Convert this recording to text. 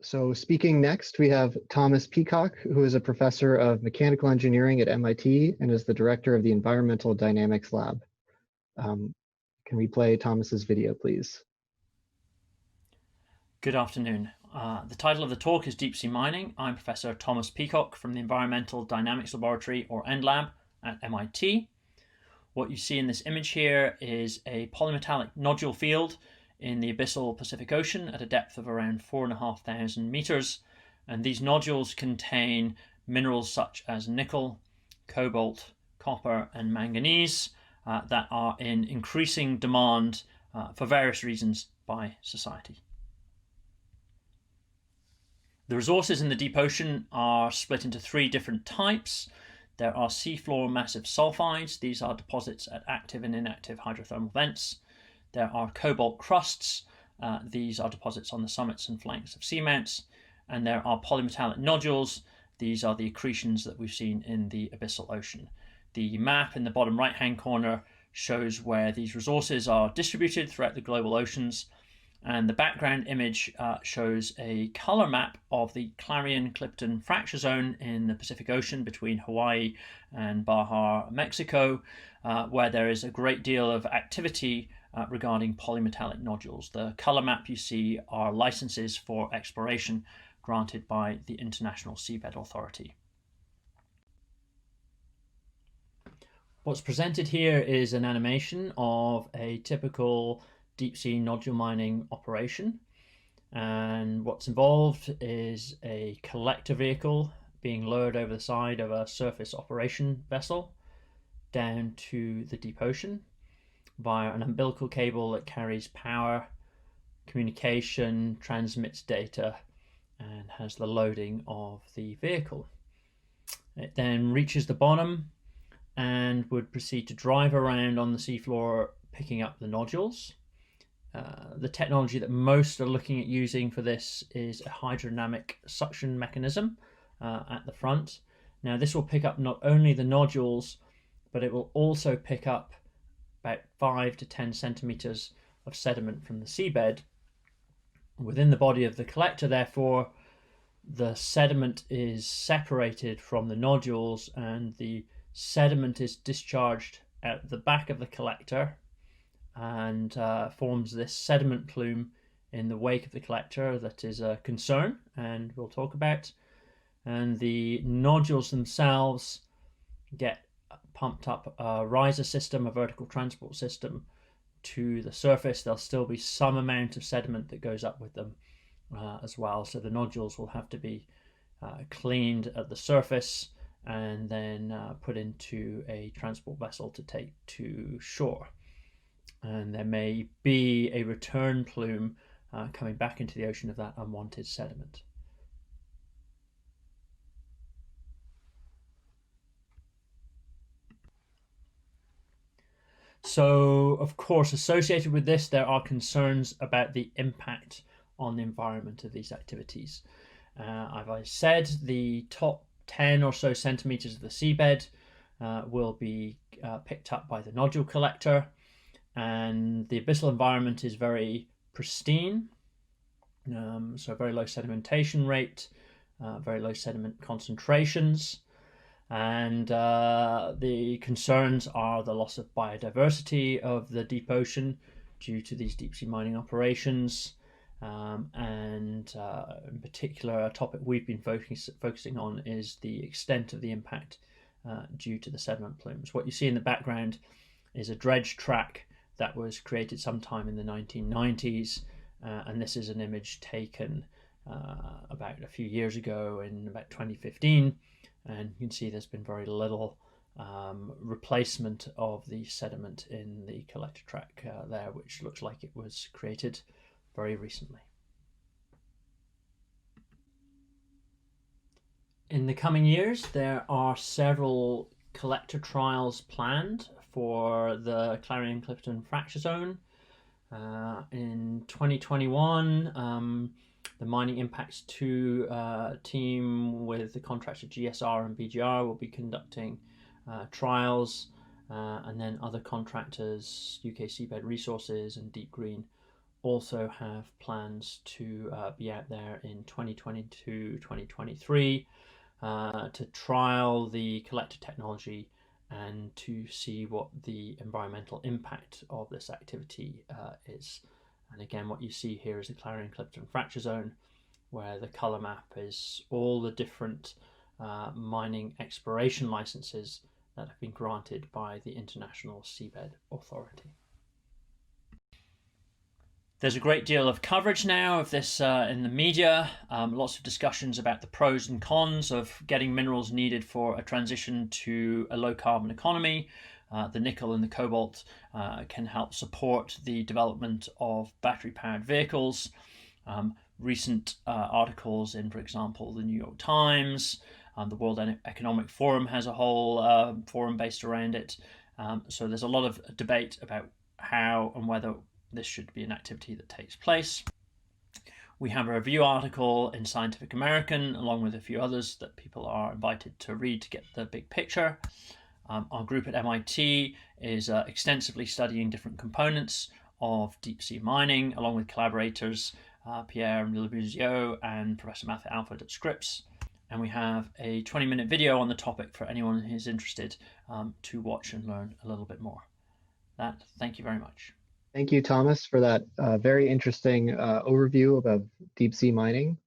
So speaking next, we have Thomas Peacock, who is a professor of mechanical engineering at MIT and is the director of the Environmental Dynamics Lab. Can we play Thomas's video, please? Good afternoon. The title of the talk is Deep Sea Mining. I'm Professor Thomas Peacock from the Environmental Dynamics Laboratory, or ENDLab, at MIT. What you see in this image here is a polymetallic nodule field in the abyssal Pacific Ocean at a depth of around 4,500 meters. And these nodules contain minerals such as nickel, cobalt, copper, and manganese that are in increasing demand for various reasons by society. The resources in the deep ocean are split into three different types. There are seafloor massive sulfides. These are deposits at active and inactive hydrothermal vents. There are cobalt crusts. These are deposits on the summits and flanks of seamounts. And there are polymetallic nodules. These are the accretions that we've seen in the abyssal ocean. The map in the bottom right-hand corner shows where these resources are distributed throughout the global oceans. And the background image shows a color map of the Clarion-Clipperton fracture zone in the Pacific Ocean between Hawaii and Baja, Mexico, where there is a great deal of activity regarding polymetallic nodules. The color map you see are licenses for exploration granted by the International Seabed Authority. What's presented here is an animation of a typical deep sea nodule mining operation, and what's involved is a collector vehicle being lowered over the side of a surface operation vessel down to the deep ocean via an umbilical cable that carries power, communication, transmits data, and has the loading of the vehicle. It then reaches the bottom and would proceed to drive around on the seafloor picking up the nodules. The technology that most are looking at using for this is a hydrodynamic suction mechanism at the front. Now this will pick up not only the nodules, but it will also pick up about 5 to 10 centimeters of sediment from the seabed. Within the body of the collector, therefore, the sediment is separated from the nodules and the sediment is discharged at the back of the collector and forms this sediment plume in the wake of the collector that is a concern, and we'll talk about. And the nodules themselves get pumped up a riser system, a vertical transport system, to the surface. There'll still be some amount of sediment that goes up with them as well, so the nodules will have to be cleaned at the surface and then put into a transport vessel to take to shore. And there may be a return plume coming back into the ocean of that unwanted sediment. So, of course, associated with this, there are concerns about the impact on the environment of these activities. As I said, the top 10 or so centimeters of the seabed will be picked up by the nodule collector, and the abyssal environment is very pristine, so very low sedimentation rate, very low sediment concentrations, and the concerns are the loss of biodiversity of the deep ocean due to these deep sea mining operations, and in particular a topic we've been focusing on is the extent of the impact due to the sediment plumes. What you see in the background is a dredge track that was created sometime in the 1990s, and this is an image taken about a few years ago in about 2015, and you can see there's been very little replacement of the sediment in the collector track there, which looks like it was created very recently. In the coming years, there are several collector trials planned for the Clarion-Clipperton fracture zone. In 2021, the Mining Impacts 2 team with the contractor GSR and BGR will be conducting trials, and then other contractors, UK Seabed Resources and Deep Green, also have plans to be out there in 2022, 2023 to trial the collector technology and to see what the environmental impact of this activity is. And again, what you see here is the Clarion-Clipperton fracture zone, where the color map is all the different mining exploration licenses that have been granted by the International Seabed Authority. There's a great deal of coverage now of this in the media, lots of discussions about the pros and cons of getting minerals needed for a transition to a low carbon economy. The nickel and the cobalt can help support the development of battery powered vehicles. Recent articles in, for example, the New York Times, the World Economic Forum has a whole forum based around it. So there's a lot of debate about how and whether this should be an activity that takes place. We have a review article in Scientific American, along with a few others that people are invited to read to get the big picture. Our group at MIT is extensively studying different components of deep sea mining, along with collaborators Pierre Milibuzio and Professor Matthew Alford at Scripps. And we have a 20-minute video on the topic for anyone who's interested to watch and learn a little bit more. Thank you very much. Thank you, Thomas, for that very interesting overview of deep sea mining.